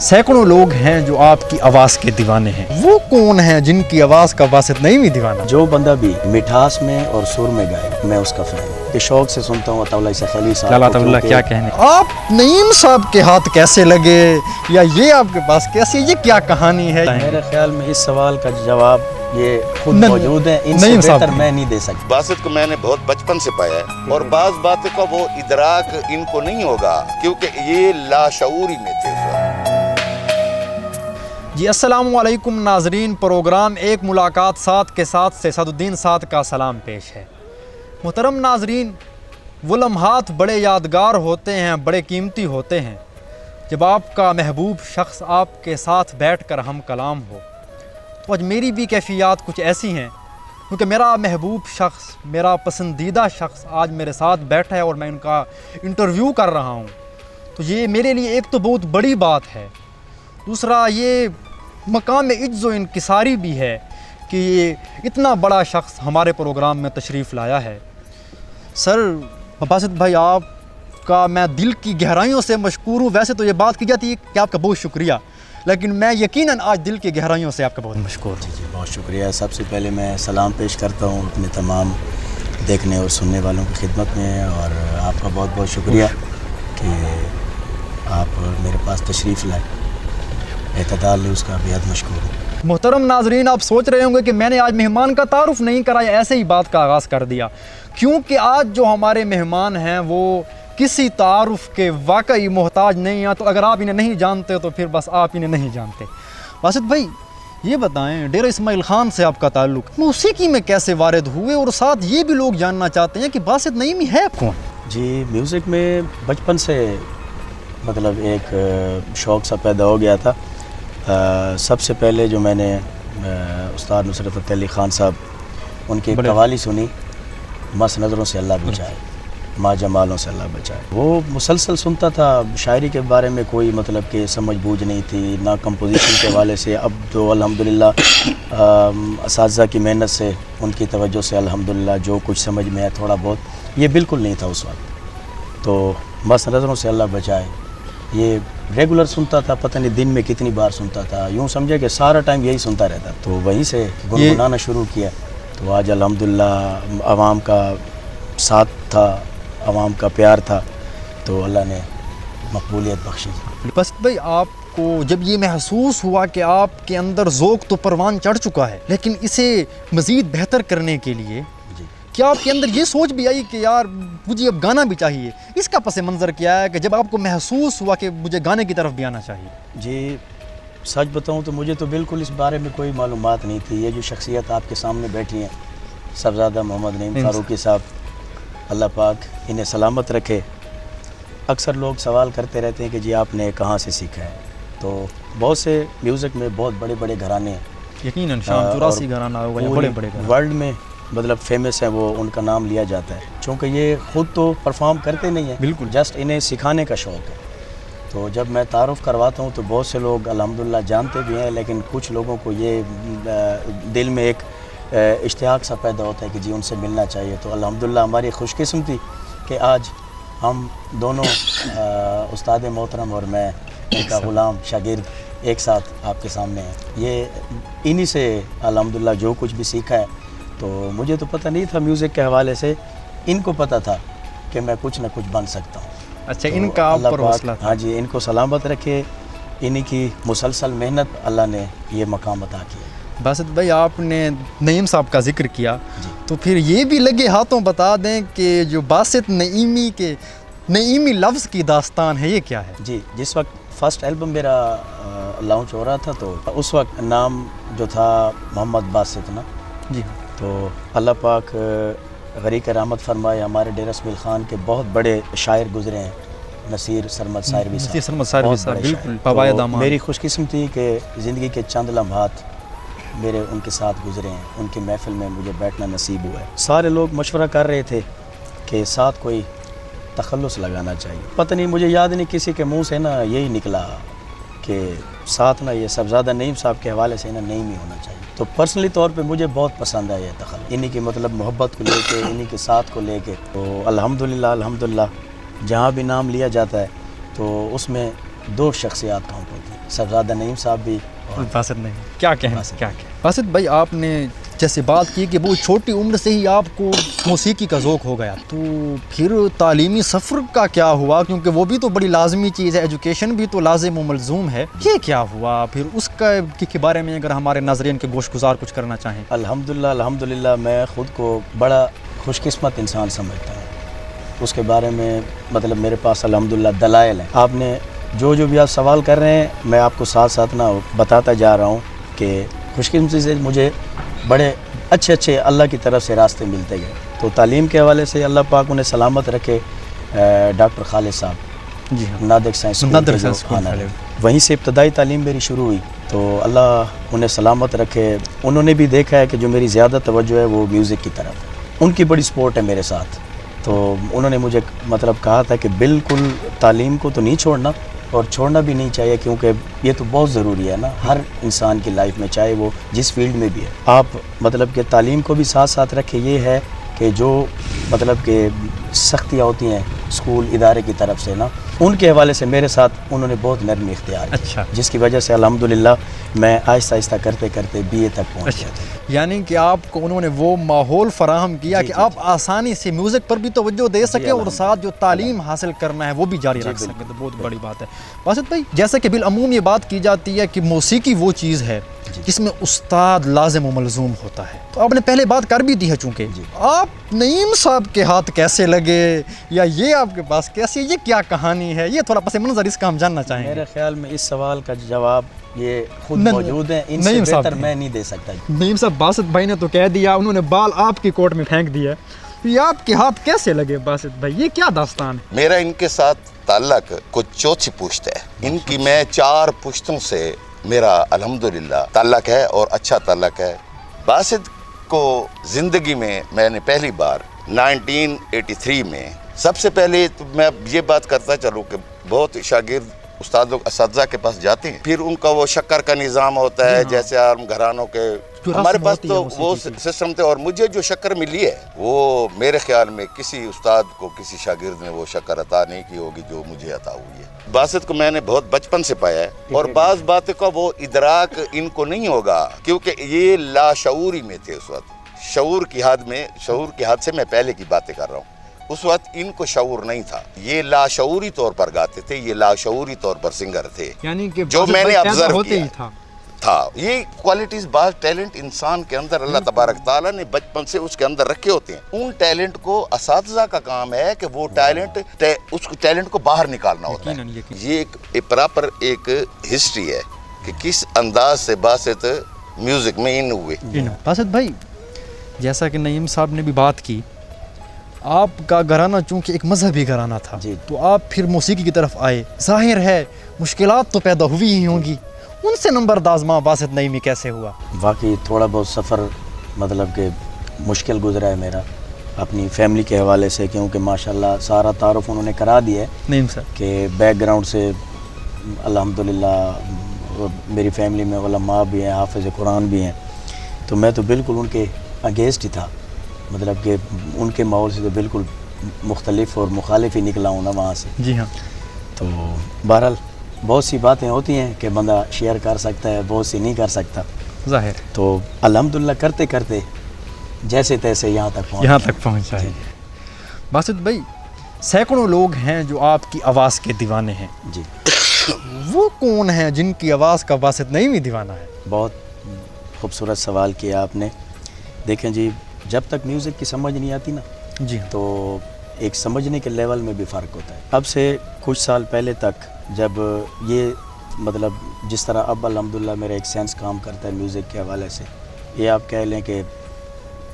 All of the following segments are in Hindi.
सैकड़ों लोग हैं जो आपकी आवाज़ के दीवाने हैं, वो कौन हैं जिनकी आवाज़ का बासित नईमी दीवाना? जो बंदा भी मिठास में और सुर में गाए, मैं उसका फैन हूँ। कि शौक से सुनता हूँ अताउल्लाह सैफ साहब को। क्या कहने आप नईम साहब के हाथ कैसे लगे, या ये आपके पास कैसे, ये क्या कहानी है? मेरे ख्याल में इस सवाल का जवाब ये खुद मौजूद है, इनसे बेहतर मैं नहीं दे सकता। बासित को मैंने बहुत बचपन से पाया है और बाज़ बातों का वो इदराक इनको नहीं होगा क्योंकि ये लाशऊरी में थे उस वक्त। जी अस्सलामु अलैकुम नाजरीन, प्रोग्राम एक मुलाकात साथ के साथ से सदुद्दीन साथ का सलाम पेश है। मोहतरम नाजरीन, वो लम्हात बड़े यादगार होते हैं, बड़े कीमती होते हैं जब आपका महबूब शख्स आपके साथ बैठकर हम कलाम हो। तो आज मेरी भी कैफियत कुछ ऐसी हैं क्योंकि मेरा महबूब शख्स, मेरा पसंदीदा शख्स आज मेरे साथ बैठा है और मैं उनका इंटरव्यू कर रहा हूँ। तो ये मेरे लिए एक तो बहुत बड़ी बात है, दूसरा ये मकाम इज्ज़ो इनकिसारी भी है कि ये इतना बड़ा शख्स हमारे प्रोग्राम में तशरीफ़ लाया है। सर बासित भाई, आपका मैं दिल की गहराइयों से मशकूर हूँ। वैसे तो ये बात की जाती है कि आपका बहुत शुक्रिया, लेकिन मैं यकीनन आज दिल की गहराइयों से आपका बहुत मशकूर हूँ। जी बहुत शुक्रिया। सबसे पहले मैं सलाम पेश करता हूँ अपने तमाम देखने और सुनने वालों की खिदमत में, और आपका बहुत बहुत शुक्रिया कि आप मेरे पास तशरीफ़ लाए। एतदाल है उसका बेहद मशकूर हूँ। मोहतरम नाजरीन, आप सोच रहे होंगे कि मैंने आज मेहमान का तारुफ़ नहीं कराया, ऐसे ही बात का आगाज़ कर दिया, क्योंकि आज जो हमारे मेहमान हैं वो किसी तारुफ़ के वाकई मोहताज नहीं हैं। तो अगर आप इन्हें नहीं जानते तो फिर बस आप इन्हें नहीं जानते। बासित भाई ये बताएं, डेरा इस्माइल ख़ान से आपका ताल्लुक़ मौसीकी में कैसे वारिद हुए, और साथ ये भी लोग जानना चाहते हैं कि बासित नईमी है कौन? जी म्यूज़िक में बचपन से मतलब एक शौक़ सा पैदा हो गया था। सबसे पहले जो मैंने उस्ताद नुसरत फ़तेह अली ख़ान साहब उनकी कवाली सुनी, मस्त नज़रों से अल्लाह बचाए, माँ जमालों से अल्लाह बचाए, वो मुसलसल सुनता था। शायरी के बारे में कोई मतलब कि समझ बूझ नहीं थी, ना कंपोजिशन के वाले से। अब तो अल्हम्दुलिल्लाह असातिज़ा की मेहनत से, उनकी तवज्जो से अल्हम्दुलिल्लाह जो कुछ समझ में है थोड़ा बहुत, ये बिल्कुल नहीं था उस वक्त। तो मस्त नज़रों से अल्लाह बचाए ये रेगुलर सुनता था, पता नहीं दिन में कितनी बार सुनता था, यूँ समझे कि सारा टाइम यही सुनता रहता। तो वहीं से गुनगुनाना शुरू किया। तो आज अल्हम्दुलिल्लाह आवाम का साथ था, आवाम का प्यार था, तो अल्लाह ने मकबूलियत बख्शी। बस भाई, आपको जब ये महसूस हुआ कि आपके अंदर ज़ौक़ तो परवान चढ़ चुका है, लेकिन इसे मज़ीद बेहतर करने के लिए क्या आपके अंदर ये सोच भी आई कि यार मुझे अब गाना भी चाहिए? इसका पस मंज़र क्या है कि जब आपको महसूस हुआ कि मुझे गाने की तरफ भी आना चाहिए? जी सच बताऊं तो मुझे तो बिल्कुल इस बारे में कोई मालूमात नहीं थी। ये जो शख्सियत आपके सामने बैठी हैं, साहबजादा मोहम्मद नईम फ़ारूकी साहब, अल्लाह पाक इन्हें सलामत रखे। अक्सर लोग सवाल करते रहते हैं कि जी आपने कहाँ से सीखा है। तो बहुत से म्यूज़िक में बहुत बड़े बड़े घराने हैं, यकीनन शाम 84 घराना होगा या बड़े बड़े वर्ल्ड में मतलब फेमस है, वो उनका नाम लिया जाता है। चूँकि ये ख़ुद तो परफॉर्म करते नहीं हैं, बिल्कुल, जस्ट इन्हें सिखाने का शौक़ है। तो जब मैं तारुफ़ करवाता हूँ तो बहुत से लोग अल्हम्दुलिल्लाह जानते भी हैं, लेकिन कुछ लोगों को ये दिल में एक इश्तियाक सा पैदा होता है कि जी उनसे मिलना चाहिए। तो अल्हम्दुलिल्लाह हमारी खुशकिस्मती कि आज हम दोनों उस्ताद मोहतरम और मैं उनका ग़ुलाम शागिर्द एक साथ आपके सामने हैं। ये इन्हीं से अल्हम्दुलिल्लाह जो कुछ भी सीखा है। तो मुझे तो पता नहीं था म्यूज़िक के हवाले से, इनको पता था कि मैं कुछ ना कुछ बन सकता हूँ। अच्छा, तो इनका आप पर हौसला था? हाँ जी, इनको सलामत रखे, इन्हीं की मुसलसल मेहनत अल्लाह ने ये मकाम अता किया। बासित भाई, आपने नईम साहब का जिक्र किया, तो फिर ये भी लगे हाथों बता दें कि जो बासित नईमी के नईमी लफ्ज़ की दास्तान है, ये क्या है? जी, जिस वक्त फ़र्स्ट एल्बम मेरा लॉन्च हो रहा था तो उस वक्त नाम जो था मोहम्मद बासित ना जी। तो अल्लाह पाक गरीक रहमत फरमाए, हमारे डेरा इस्माइल ख़ान के बहुत बड़े शायर गुज़रे हैं, नसीर सरमद साहिरवी साहब, बिल्कुल। मेरी खुशकिस्मती कि ज़िंदगी के चंद लम्हात मेरे उनके साथ गुज़रे हैं, उनकी महफ़िल में मुझे बैठना नसीब हुआ है। सारे लोग मशवरा कर रहे थे कि साथ कोई तखल्लुस लगाना चाहिए। पता नहीं, मुझे याद नहीं किसी के मुँह से ना यही निकला कि साथ ना ये साहबजादा नईम साहब के हवाले से ना नईम ही होना चाहिए। तो पर्सनली तौर पे मुझे बहुत पसंद आया तखल्लुस, इन्हीं की मतलब मोहब्बत को लेके, इन्हीं के साथ को लेके। तो अल्हम्दुलिल्लाह जहाँ भी नाम लिया जाता है तो उसमें दो शख्सियात काउंट होती हैं, सरदादा नईम साहब भी और बासित नहीं, क्या कहें, बासित। क्या कहें। बासित भाई, आपने जैसे बात की कि वो छोटी उम्र से ही आपको मौसीकी का ज़ौक़ हो गया, तो फिर तालीमी सफ़र का क्या हुआ? क्योंकि वो भी तो बड़ी लाजमी चीज़ है, एजुकेशन भी तो लाजिम व मलजूम है। ये क्या हुआ फिर उसका के बारे में अगर हमारे नाज़रीन के गोशगुजार कुछ करना चाहें? अल्हम्दुलिल्लाह मैं ख़ुद को बड़ा खुशकिस्मत इंसान समझता हूँ। उसके बारे में मतलब मेरे पास अल्हम्दुलिल्लाह दलाइल है। आपने जो भी आप सवाल कर रहे हैं, मैं आपको साथ साथ ना बताता जा रहा हूँ कि खुशकिस्मती से मुझे बड़े अच्छे अल्लाह की तरफ से रास्ते मिलते गए। तो तालीम के हवाले से अल्लाह पाक उन्हें सलामत रखे। डॉक्टर खालिद साहब, जी हाँ, नादिक साइंस स्कूल, वहीं से इब्तदाई तालीम मेरी शुरू हुई। तो अल्लाह उन्हें सलामत रखे। उन्होंने भी देखा है कि जो मेरी ज़्यादा तवज्जो है वो म्यूज़िक की तरफ है। उनकी बड़ी सपोर्ट है मेरे साथ। तो उन्होंने मुझे मतलब कहा था कि बिल्कुल तालीम को तो नहीं छोड़ना और छोड़ना भी नहीं चाहिए, क्योंकि ये तो बहुत ज़रूरी है ना हर इंसान की लाइफ में, चाहे वो जिस फील्ड में भी है। आप मतलब कि तालीम को भी साथ साथ रखें। ये है कि जो मतलब कि सख्तियाँ होती हैं स्कूल इदारे की तरफ से ना, उनके हवाले से मेरे साथ उन्होंने बहुत नरमी इख्तियार की। अच्छा, जिसकी वजह से अल्हम्दुलिल्लाह मैं आहिस्ता आहिस्ता करते करते BA तक पहुँच गया था। यानी कि आपको उन्होंने वो माहौल फराहम किया कि आप आसानी से म्यूज़िक पर भी तवज्जो दे सकें और साथ जो तालीम हासिल करना है वो भी जारी रख सकें। तो बहुत बड़ी बात है। बासित भाई, जैसे कि बिलअमूम ये बात की जाती है कि मौसीकी वो चीज़ है जिसमें उस्ताद लाजिम व मलजूम होता है। तो आपने पहले बात कर भी दी है, चूँकि आप नईम साहब के हाथ कैसे लगे या ये आपके पास कैसे, ये क्या कहानी है, ये थोड़ा पस मंज़र इसका हम जानना चाहेंगे। मेरे ख्याल में इस सवाल का जवाब ये खुद मौजूद है, इनसे बेहतर मैं नहीं दे सकता। नईम साहब, बासित भाई ने तो कह दिया, उन्होंने बाल आपकी कोर्ट में फेंक दिया। ये आपके हाथ कैसे लगे बासित भाई, ये क्या दास्तान है? मेरा इनके साथ ताल्लुक कुछ चौथी पुश्त है। इनकी मैं 4 पुश्तों से मेरा अल्हम्दुलिल्लाह ताल्लुक है और अच्छा ताल्लुक है। बासित को ज़िंदगी में मैंने पहली बार 1983 में, सबसे पहले तो मैं ये बात करता चलूँ कि बहुत शागिर्द उस्ताद लोग असातिज़ा के पास जाते हैं, फिर उनका वो शक्कर का निज़ाम होता है, जैसे आम घरानों के, हमारे पास तो वो सिस्टम थे। और मुझे जो शक्कर मिली है वो मेरे ख्याल में किसी उस्ताद को, किसी शागिर्द ने वो शक्कर अता नहीं की होगी जो मुझे अता हुई है। बासित को मैंने बहुत बचपन से पाया है और बाज़ बातों का वो इदराक इनको नहीं होगा, क्योंकि ये लाशऊरी में थे उस वक्त। शऊर की हद से मैं पहले की बातें कर रहा हूँ। उस वक्त इनको शऊर नहीं था, ये लाशऊरी तौर पर गाते थे, ये लाशऊरी तौर पर सिंगर थे। यानी कि जो मैंने ऑब्जर्व किया था ये क्वालिटीज, बाज टैलेंट इंसान के अंदर अल्लाह तबारक ताला ने बचपन से उसके अंदर रखे होते हैं। उन टैलेंट को असातिज़ा का काम है कि वो उस टैलेंट को बाहर निकालना होता है। ये एक प्रॉपर एक हिस्ट्री है कि किस अंदाज से बासित म्यूजिक में इन हुए। बासित भाई, जैसा कि नईम साहब ने भी बात की, आपका घराना चूँकि एक मजहबी घराना था, तो आप फिर मौसीकी की तरफ आए। जाहिर है मुश्किलात तो पैदा हुई ही होंगी, उनसे नंबरदाज़मा बासित नईमी कैसे हुआ? वाकई थोड़ा बहुत सफ़र मतलब कि मुश्किल गुजरा है मेरा अपनी फैमिली के हवाले से, क्योंकि माशाल्लाह सारा तारुफ उन्होंने करा दिया है नईम सर कि बैकग्राउंड से अल्हम्दुलिल्लाह मेरी फैमिली में उलमा भी हैं, हाफिज़ कुरान भी हैं। तो मैं तो बिल्कुल उनके अगेंस्ट ही था, मतलब कि उनके माहौल से तो बिल्कुल मुख्तलिफ और मुखालिफ ही निकला हूँ ना वहाँ से। जी हाँ। तो बहरहाल बहुत सी बातें होती हैं कि बंदा शेयर कर सकता है, बहुत सी नहीं कर सकता, जाहिर। तो अल्हम्दुलिल्लाह करते करते जैसे तैसे यहाँ तक पहुँचा है। बासित भाई, सैकड़ों लोग हैं जो आपकी आवाज़ के दीवाने हैं जी। वो कौन है जिनकी आवाज़ का बासित नईमी दीवाना है? बहुत खूबसूरत सवाल किया आपने। देखें जी, जब तक म्यूज़िक की समझ नहीं आती ना जी, तो एक समझने के लेवल में भी फ़र्क होता है। अब से कुछ साल पहले तक जब ये मतलब जिस तरह अब अल्हम्दुलिल्लाह मेरा एक सेंस काम करता है म्यूज़िक के हवाले से, ये आप कह लें कि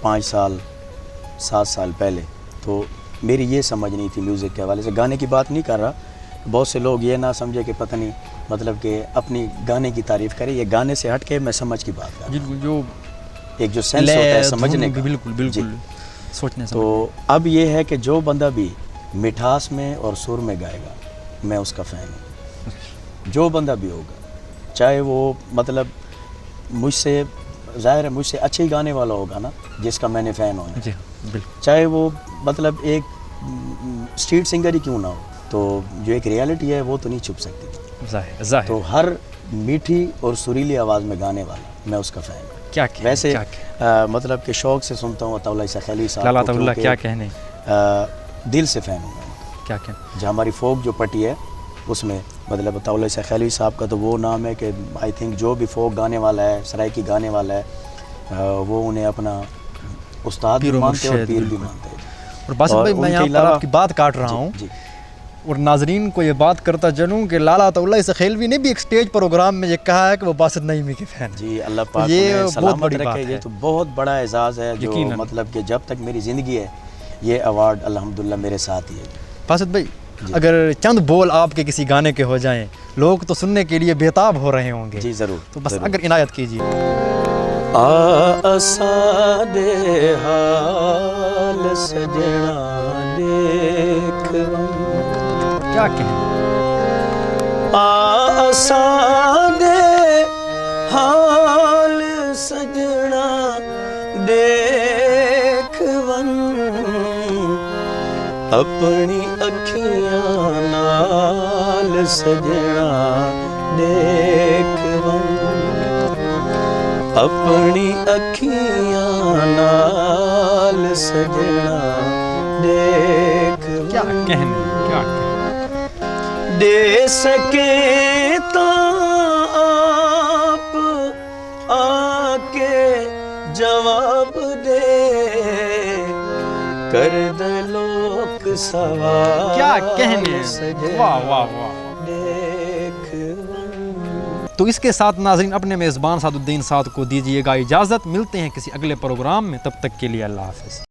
5 साल 7 साल पहले तो मेरी ये समझ नहीं थी म्यूज़िक के हवाले से। गाने की बात नहीं कर रहा, बहुत से लोग ये ना समझे कि पता नहीं मतलब कि अपनी गाने की तारीफ़ करें, ये गाने से हट के मैं समझ की बात कर रहा हूँ, जो एक जो सेंस होता है समझने का। बिल्कुल सोचने से। तो अब ये है कि जो बंदा भी मिठास में और सुर में गाएगा, मैं उसका फ़ैन हूँ। जो बंदा भी होगा, चाहे वो मतलब मुझसे ज़ाहिर है मुझसे अच्छे ही गाने वाला होगा ना, जिसका मैंने फ़ैन होना, जी बिल्कुल, चाहे वो मतलब एक स्ट्रीट सिंगर ही क्यों ना हो, तो जो एक रियलिटी है वो तो नहीं छुप सकती। जाहिर। तो हर मीठी और सुरीली आवाज़ में गाने वाला, मैं उसका फ़ैन हूँ। क्या कहने, वैसे क्या कहने। मतलब कि शौक़ से सुनता हूँ अताउल्लाह ईसा खैलवी साहब लाला को, अताउल्लाह क्योंकि, क्या कहने, दिल से फ़ैन हूँ मैं। क्या कहने। जो हमारी फोक जो पट्टी है उसमें मतलब अताउल्लाह ईसा खैलवी साहब का तो वो नाम है कि आई थिंक जो भी फोक गाने वाला है, सराइकी गाने वाला है, वो उन्हें अपना उस्ताद भी मानते हैं और पीर भी मानते हैं। और बासित भाई मैं यहाँ पर आपकी बात काट रहा हूँ और नाजरीन को ये बात करता चलूँ कि लाला अताउल्लाह ईसा खैलवी ने भी एक स्टेज प्रोग्राम में ये कहा है कि वो बासित नईमी के फ़ैन। जी अल्लाह पाक ये उन्हें बहुत सलामत बड़ी रखे। बात ये है। तो बहुत बड़ा एजाज़ है, जो मतलब कि जब तक मेरी ज़िंदगी है ये अवार्ड अल्हम्दुलिल्लाह मेरे साथ ही है। बासित भाई अगर चंद बोल आपके किसी गाने के हो जाएं, लोग तो सुनने के लिए बेताब हो रहे होंगे। जी ज़रूर। तो बस अगर इनायत कीजिए। आसादे हाल सजना देख, क्या कहने। आसादे हाल सजना देख वन, अपनी अखियां नाल सजना देख वन, अपनी अखियां नाल सजना देख वन। क्या कहने, क्या कहने। दे सके तो आप आके जवाब दे, कर दे लोक सवाल। क्या कहने। वाह वाह वाह। तो इसके साथ नाज़रीन अपने मेज़बान सादुद्दीन साद को दीजिएगा इजाज़त। मिलते हैं किसी अगले प्रोग्राम में, तब तक के लिए अल्लाह हाफ़िज़।